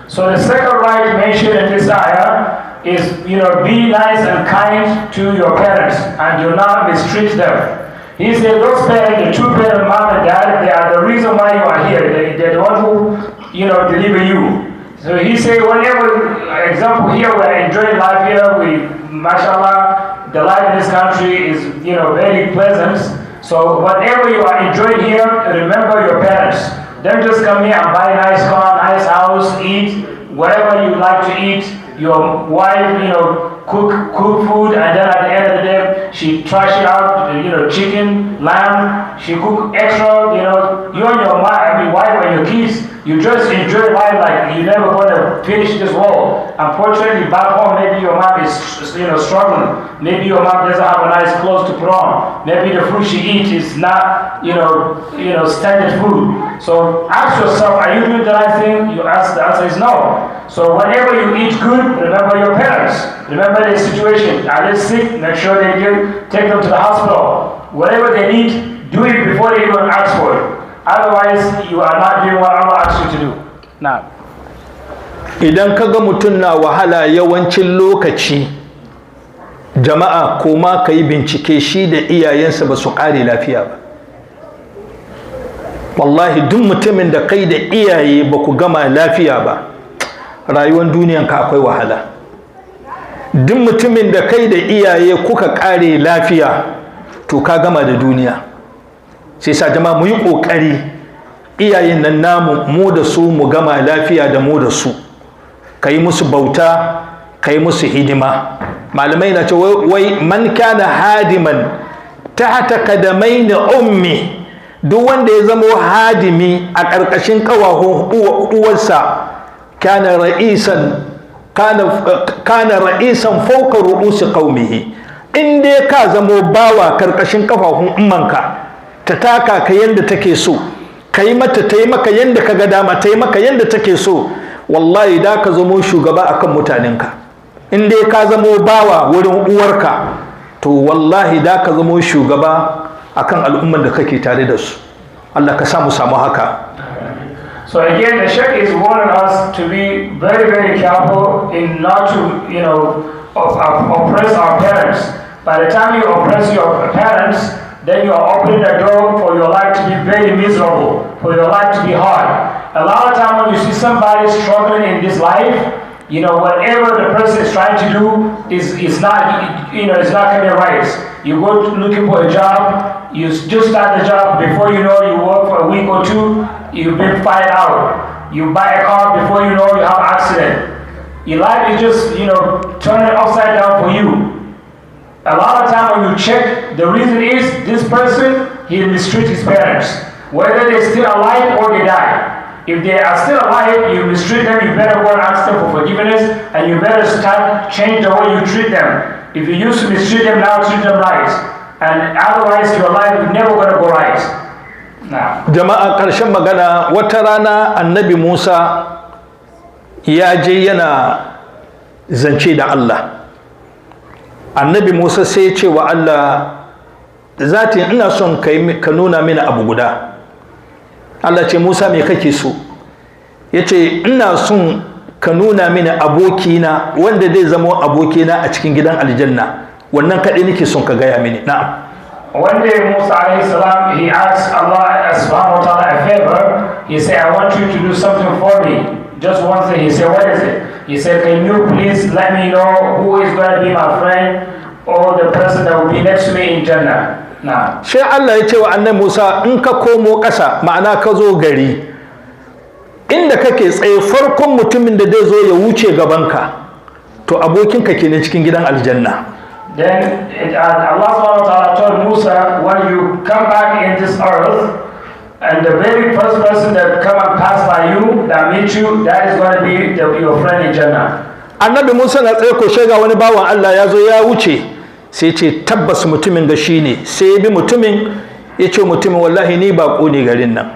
So the second right mentioned in this ayah is, be nice and kind to your parents and do not mistreat them. He said those parents, the two parents, mom and dad, they are the reason why you are here. They're the one who, deliver you. So he said whenever, example here, we are enjoying life here, mashallah, the life in this country is, very pleasant. So whatever you are enjoying here, remember your parents. Don't just come here and buy a nice car, nice house, eat whatever you like to eat. Your wife, cook food, and then at the end of the day, she trash it out, chicken, lamb, she cook extra, you and your wife and your kids, you just enjoy life like you're never going to finish this world. Unfortunately, back home, maybe your mom is, struggling. Maybe your mom doesn't have a nice clothes to put on. Maybe the food she eats is not, standard food. So ask yourself, are you doing the right thing? The answer is no. So whenever you eat good, remember your parents. Remember their situation. Are they sick? Make sure take them to the hospital. Whatever they need, do it before they even ask for it. Otherwise, you are not doing what Allah asks you to do. Now, idan kaga mutum na wahala yawancin lokaci, jama'a koma ka yi bincike shi da iyayensa ba su ƙare lafiya ba. Wallahi duk mutumin da kai da iyaye ba ku gama lafiya ba, rayuwar duniyanka akwai wahala. Duk mutumin da kai da iyaye kuka ƙare lafiya, to ka gama da duniya. Sai sa jama'a mu yi ƙoƙari iyayen nan namu mu da su mu gama lafiya da mu da su. Ka yi musu bauta, ka yi musu hidima. Malamai na ce wai man kana hadiman tahta kadamaini ummi, duk wanda ya zama hadimi a ƙarƙashin ƙawahun uwarsa, kana ra'isan kana ra'isan fawqa ru'usi qaumihi. In dai ka zamo bawa karkashin kafafun ummanka, ta taka ka yanda take so, kai mata ta yi maka yanda ka ga dama, ta yi maka yanda take so, wallahi da ka zamo shugaba akan mutanenka. In dai ka zamo bawa wurin uwarka, to wallahi da ka zamo shugaba akan al'umman da kake tare da su. Allah ka samu haka. So again, the Sheikh is warning us to be very, very careful in not to, oppress our parents. By the time you oppress your parents, then you are opening the door for your life to be very miserable, for your life to be hard. A lot of time when you see somebody struggling in this life, whatever the person is trying to do is not, it's not coming right. You go looking for a job, you just start the job, before you know, you work for a week or two, you've been fired out. You buy a car, before you know, you have an accident. Your life is just, turning upside down for you. A lot of time when you check, the reason is this person, he mistreats his parents, whether they're still alive or they die. If they are still alive, you mistreat them, you better go and ask them for forgiveness, and you better start change the way you treat them. If you used to mistreat them, now treat them right. And otherwise, your life is never going to go right. Jama'a ƙarshen magana, wata rana annabi Musa ya je yana zance da Allah. Annabi Musa sai ya ce wa Allah, zatin ina son ka nuna mini abu guda. Allah ce, Musa me kake so? Ya ce, ina son ka nuna mini abokina wanda zai zama abokina a cikin gidan aljanna. Wannan kaɗai nake son ka gaya mini. Na'am. One day Musa alayhi salam, he asked Allah subhanahu wa ta'ala a favor. He said, I want you to do something for me. Just one thing. He said, what is it? He said, can you please let me know who is going to be my friend or the person that will be next to me in Jannah? Now. Sai Allah ya ce wa annabi Musa, in ka komo ƙasa, ma'ana ka zo gari, inda kake tsaye farkon mutumin da zai zo ya wuce gabanka, to abokinka kenan cikin gidan aljanna. Then Allah subhanahu wa ta'ala told Musa, when you come back in this earth, and the very first person that come and pass by you, that meet you, that is going to be your friend in Jannah. Annabi Musa na tsaye ko shega wani bawan Allah ya zo ya wuce, sai ce tabbas mutumin ga shi ne. Sai ya bi mutumin, ya ce mutumin, wallahi ni baƙo ne garin nan,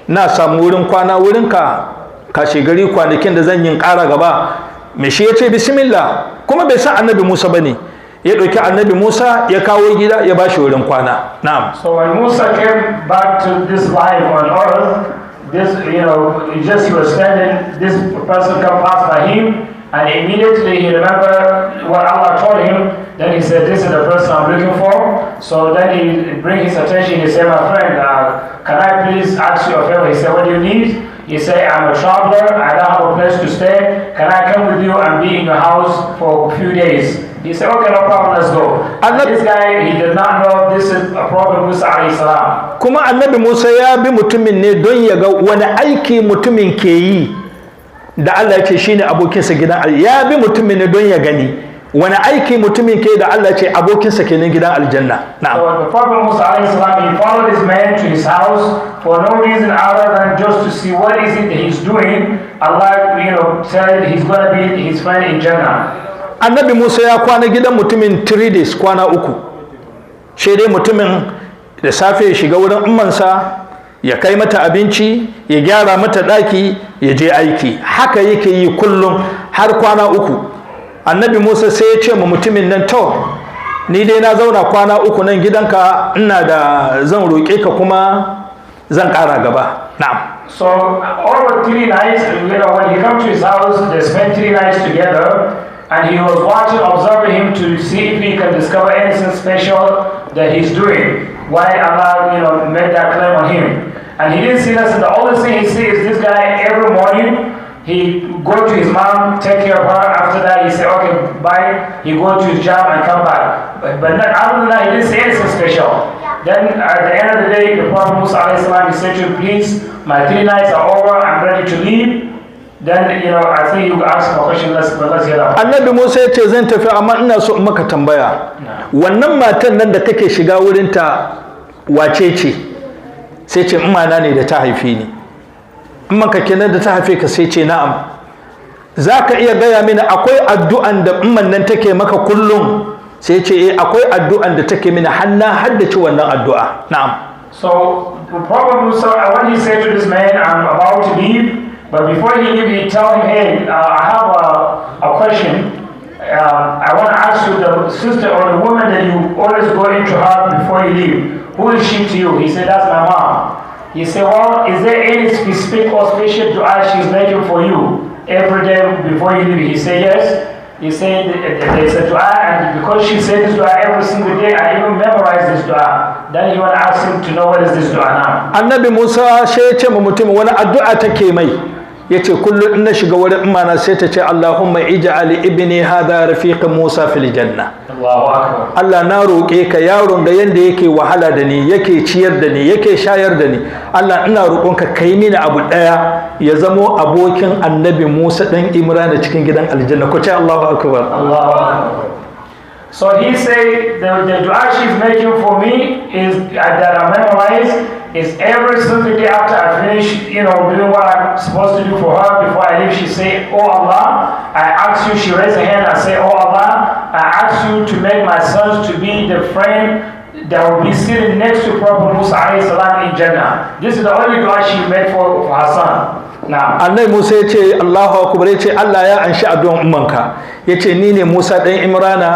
na samu wurin kwana wurinka, kashe gari kwanakin da zan yin ƙara gaba. Me shi ya ce bismillah, kuma bai san annabi Musa ba ne. Ya ɗauki annabi Musa ya kawo gida ya ba shi wurin kwana. Na'am. So when Musa came back to this life on earth, he was standing, this person come past by him, and immediately he remembered what Allah told him. Then he said, this is the person I'm looking for. So then he bring his attention. He said, my friend, can I please ask you a favor? He said, what do you need? He said, I'm a traveler. I don't have a place to stay. Can I come with you and be in your house for a few days? He said, okay, no problem, let's go. And this guy, he did not know this is a prophet Musa alayhi salam. Kuma annabi Musa ya bi mutumin ne don ya ga wani aiki mutumin ke yi da Allah ya ce shine abokinsa gidan aljanna. Ya bi mutumin ne don ya gani wani aiki mutumin ke da Allah ya ce abokinsa kenan gidan aljanna. Na'am. So the prophet Musa alayhi salam, he followed this man to his house for no reason other than just to see what is it that he's doing. Allah, said he's going to be his friend in Jannah. Annabi Musa ya kwana gidan mutumin 3 days, kwana 3. Shi dai mutumin da safe ya shiga wurin ummansa, ya kai mata abinci, ya gyara mata daki, ya je aiki. Haka yake yi kullum har kwana 3. Annabi Musa sai ya ce ma mutumin nan, to ni dai na zauna kwana 3 nan gidanka, ina da zan roƙe ka kuma zan ƙara gaba. Na'am. So over 3 nights, when he come to his house, they spent 3 nights together. And he was watching, observing him to see if he can discover anything special that he's doing. Why Allah, made that claim on him. And he didn't see that. So the only thing he sees is this guy every morning. He go to his mom, take care of her. After that, he say, okay, bye. He go to his job and come back. But not, other than that, he didn't say anything special. Then at the end of the day, the Prophet Musa alayhi salam, he said to him, please, my 3 nights are over. I'm ready to leave. Then, I think you ask a question, let's hear that. Annabi Musa ya ce zan tafi, amma ina so in maka tambaya. Wannan matan nan da kake shiga wurinta wace ce? Sai ce na ne da ta haife ni. In maka kenan da ta haife ka, sai ce na'am. za ka iya gaya mini akwai addu'an da umman nan take maka kullum? Sai ce akwai addu'an da take mini hanna haddace wannan addu'a. Na'am. So the Prophet Musa, when he said to this man, I'm about to leave, but before he leave, he tell him, hey, I have a question. I want to ask you, the sister or the woman that you always go into her before you leave, who is she to you? He said, that's my mom. He said, well, is there any specific or special dua she's making for you every day before you leave? He said, yes. He said, there's a dua, and because she said this dua every single day, I even memorized this dua. Then you want to ask him to know what is this dua now. Annabi Musa shi ya ce ma mutum wani addu'a take mai. Yace kullum in na shiga wurin imana sai ta ce Allahumma ij'al ibni hadha rafiq Musa fil janna. Allahu akbar. Allah na roƙe ka yaron da yanda yake wahala da ni, yake ciyar da ni, yake shayar da ni. Allah ina roƙonka kai mini abu daya ya zamo abokin Annabi Musa dan Imran cikin gidan aljanna. Ko ce Allahu akbar. Allahu akbar. So he said the dua she's making for me is that I memorize is every single day after I finish, doing what I'm supposed to do for her before I leave. She say, "Oh Allah, I ask you." She raise her hand and say, "Oh Allah, I ask you to make my sons to be the friend that will be sitting next to Prophet Musa alayhi salam in Jannah." This is the only dua she made for her son. Now, Annabi Musa ya ce Allahu akbar, ya ce Allah ya anshi addu'an ummanka. Ya ce ni ne Musa dan Imrana,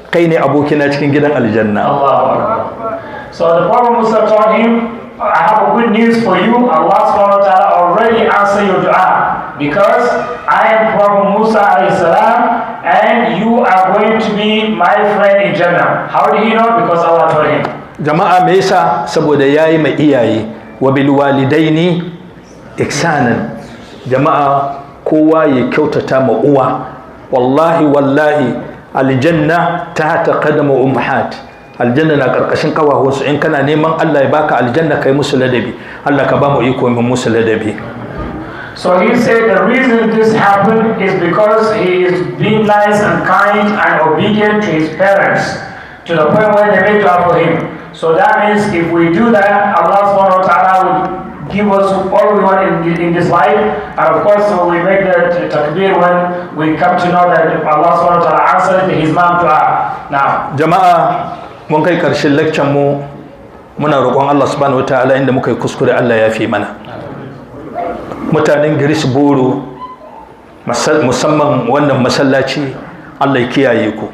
kai ne abokina cikin gidan aljanna. Allahu akbar. So the Prophet Musa told him, I have a good news for you. Allah subhanahu wa ta'ala already answered your dua because I am Prophet Musa alayhi salam and you are going to be my friend in Jannah. How did he know? Because Allah told him. Jama'a me yasa? Saboda yayi mai iyaye wa bil walidaini ihsanan. Jama'a kowa ya kyautata ma uwa. Wallahi aljanna tahta qadam ummahat. Aljanna na karkashin kawahunsu. In kana neman Allah ya baka aljanna kai musu ladabi. Allah ka ba mu iko mu musu ladabi. So he said the reason this happened is because he is being nice and kind and obedient to his parents to the point where they made dua for him. So that means if we do that, Allah subhanahu wa ta'ala will give us all we want in this life. And of course, we make the takbir when we come to know that Allah subhanahu wa ta'ala answered his mom dua. Now, jama'a mun kai karshen lecture mu, muna roƙon Allah subhanahu wa ta'ala inda muka yi kuskure Allah ya fi mana. Mutanen Greensboro musamman wannan masallaci Allah ya kiyaye ku.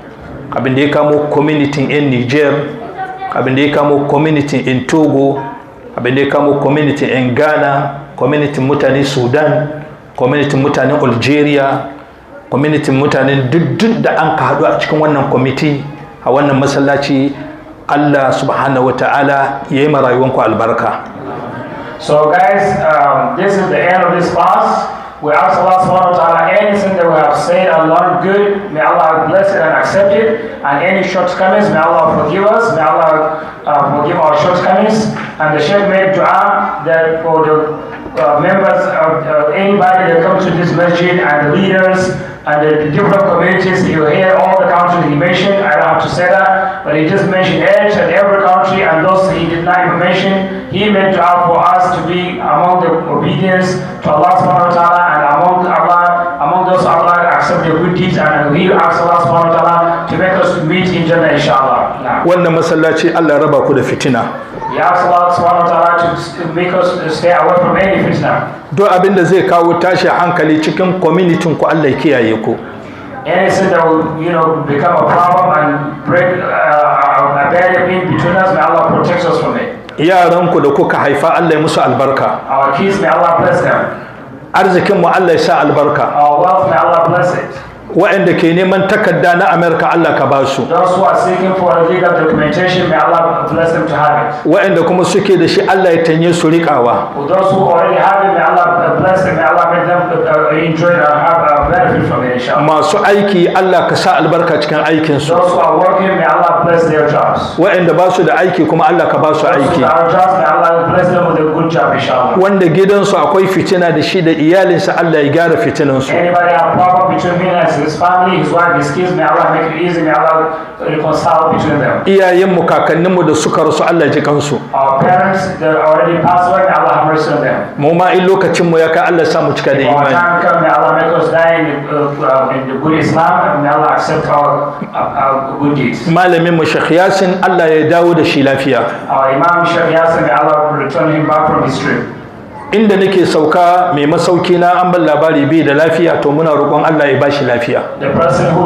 Abin da ya kamo community in Niger, abin da ya kamo community in Togo, abin da ya kamo community in Ghana, community mutanen Sudan, community mutanen Algeria, community mutanen duk da an ka haɗu a cikin wannan committee a wannan masallaci. Allah subhanahu wa ta'ala ya yi ma rayuwanku albarka. So guys, this is the end of this class. We ask Allah subhanahu wa ta'ala anything that we have said and learned good, may Allah bless it and accept it. And any shortcomings, may Allah forgive us. May Allah forgive our shortcomings. And the Sheikh made dua that for the members of anybody that comes to this masjid and the leaders and the different communities. You hear all the countries he mentioned. I don't have to say that, but he just mentioned each and every country, and those he did not even mention. He made dua for us to be among the obedience to Allah subhanahu wa ta'ala, and among those Allah accept their good deeds, and we ask Allah subhanahu wa ta'ala to make us meet in Jannah inshallah. Wannan masallaci Allah raba ku da fitina. We ask Allah subhanahu wa ta'ala to make us stay away from any fitna. Duk abin da zai kawo tashi hankali cikin community ku Allah ya kiyaye ku. Anything that will, become a problem and break a barrier in between us, may Allah protect us from it. Yaranku da kuka haifa Allah ya musu albarka. Our kids, may Allah bless them. Arzikin mu Allah ya sa albarka. Our wealth, may Allah bless it. Waɗanda ke neman takarda na Amerika Allah ka ba su. Those who are seeking for a legal documentation, may Allah bless them to have it. Waɗanda kuma suke da shi Allah ya tanye su riƙawa. For those who already have it, may Allah bless them, may Allah make them enjoy and have a benefit from it, inshallah. Masu aiki Allah ka sa albarka cikin aikin su. Those who are working, may Allah bless their jobs. Waɗanda ba su da aiki kuma Allah ka ba su aiki. Those who are jobs, may Allah bless them with a good job, inshallah. Wanda gidansu akwai fitina da shi da iyalinsa Allah ya gyara fitinansu. Anybody have problem between me and his his family, his wife, his kids. May Allah make it easy. May Allah reconcile between them. Iyayenmu kakanninmu da suka rasu Allah ji kansu. Our parents that already passed away, may Allah have mercy on them. Mu ma in lokacin mu ya kai Allah sa mu cika da Our imani. time come, may Allah make us die in the good Islam, and may Allah accept our good deeds. Malamin mu Sheikh Yasin Allah ya dawo da shi lafiya. Our Imam Sheikh Yasin, may Allah return him back from his trip. Inda nake sauka mai masauki na an ban labari bai da lafiya to muna roƙon Allah ya bashi lafiya. The person who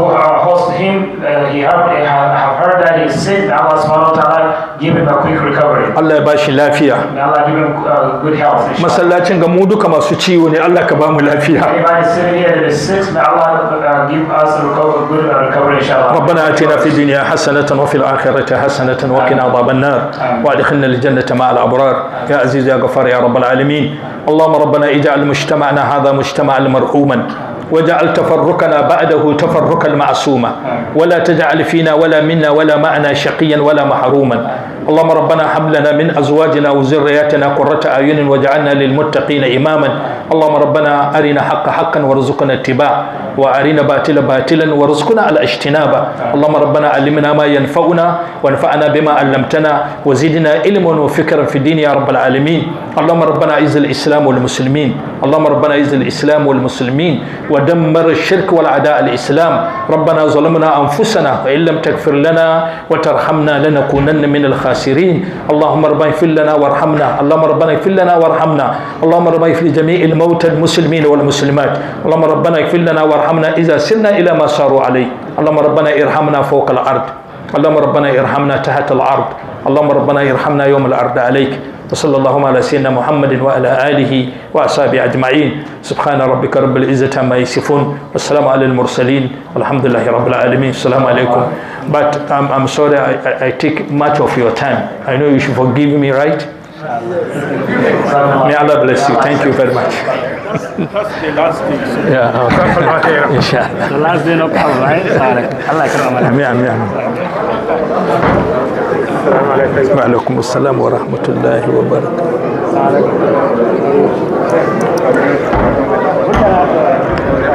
hosted him, he have heard that he's sick. May Allah subhanahu wa ta'ala give him a quick recovery. Allah ya bashi lafiya. May Allah give him good health. Masallacin ga mu duka masu ciwo ne Allah ka ba mu lafiya. Everybody sitting here that is sick, may Allah give us a good recovery inshallah. ربنا آتنا في الدنيا حسنة وفي الآخرة حسنة وقنا عذاب النار وادخلنا الجنة مع الأبرار يا عزيز يا غفار يا رب العالمين. اللهم ربنا اجعل مجتمعنا هذا مجتمعا مرحوما وجعل تفرقنا بعده تفرقا معصوما ولا تجعل فينا ولا منا ولا معنا شقيا ولا محروما. اللهم ربنا هب لنا من ازواجنا وذرياتنا قرة اعين واجعلنا للمتقين اماما. اللهم ربنا ارنا حق حقا وارزقنا اتباعه وارنا باطلا باطلا وارزقنا على اجتنابه. اللهم ربنا علمنا ما ينفعنا وانفعنا بما علمتنا وزدنا علما وفكرا في الدين يا رب العالمين. اللهم ربنا اعز الاسلام والمسلمين. اللهم ربنا اعز الاسلام والمسلمين ودمر الشرك والعداء الاسلام. ربنا ظلمنا انفسنا وان لم تغفر لنا وترحمنا لنكونن من الخاسرين. اللهم ربنا اغفر لنا وارحمنا. اللهم ربنا اغفر لنا وارحمنا. اللهم ربنا اغفر لجميع الموتى المسلمين والمسلمات. اللهم ربنا اغفر لنا وارحمنا اذا سرنا الى ما صاروا عليه. اللهم ربنا ارحمنا فوق الارض. اللهم ربنا ارحمنا تحت الارض. اللهم ربنا ارحمنا يوم الارض عليك. وصلى اللهم على سيدنا محمد وعلى آله وأصحابه أجمعين. سبحان ربك رب العزة عما يصفون والسلام على المرسلين والحمد لله رب العالمين. السلام عليكم. But I'm sorry I take much of your time. I know you should forgive me, right? May Allah bless you. Thank you very much. That's the last thing. Yeah. Okay. Inshallah. The last day, no problem, right? Allah وعليكم السلام ورحمة الله وبركاته.